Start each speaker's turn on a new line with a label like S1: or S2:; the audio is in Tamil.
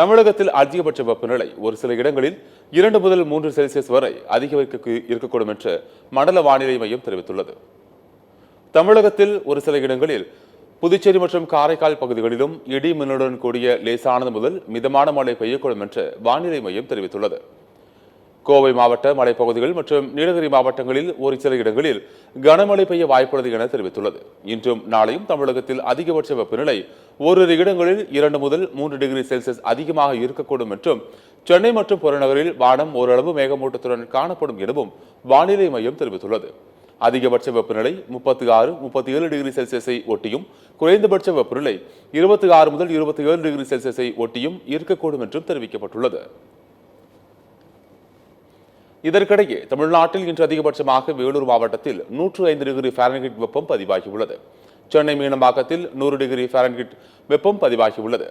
S1: தமிழகத்தில் அதிகபட்ச வெப்பநிலை ஒரு சில இடங்களில் 2 முதல் 3 செல்சியஸ் வரை அதிகரிக்க இருக்கக்கூடும் என்று மண்டல வானிலை மையம் தெரிவித்துள்ளது. தமிழகத்தில் ஒரு சில இடங்களில் புதுச்சேரி மற்றும் காரைக்கால் பகுதிகளிலும் இடி மின்னலுடன் கூடிய லேசானது முதல் மிதமான மழை பெய்யக்கூடும் என்று வானிலை மையம் தெரிவித்துள்ளது. கோவை மாவட்ட மலைப்பகுதிகள் மற்றும் நீலகிரி மாவட்டங்களில் ஒரு சில இடங்களில் கனமழை பெய்ய வாய்ப்புள்ளது என தெரிவித்துள்ளது. இன்றும் நாளையும் தமிழகத்தில் அதிகபட்ச வெப்பநிலை ஓரிரு இடங்களில் 2 முதல் 3 டிகிரி செல்சியஸ் அதிகமாக இருக்கக்கூடும் என்றும் சென்னை மற்றும் புறநகரில் வானம் ஓரளவு மேகமூட்டத்துடன் காணப்படும் எனவும் வானிலை மையம் தெரிவித்துள்ளது. அதிகபட்ச வெப்பநிலை 36, 37 டிகிரி செல்சியஸை ஒட்டியும் குறைந்தபட்ச வெப்பநிலை 26 முதல் 27 டிகிரி செல்சியஸை ஒட்டியும் இருக்கக்கூடும் என்றும் தெரிவிக்கப்பட்டுள்ளது. இதற்கிடையே தமிழ்நாட்டில் இன்று அதிகபட்சமாக வேலூர் மாவட்டத்தில் 105 டிகிரி ஃபாரன்ஹீட் வெப்பம் பதிவாகியுள்ளது. சென்னை மீனம்பாக்கத்தில் 100 டிகிரி ஃபாரன்ஹீட் வெப்பம் பதிவாகியுள்ளது.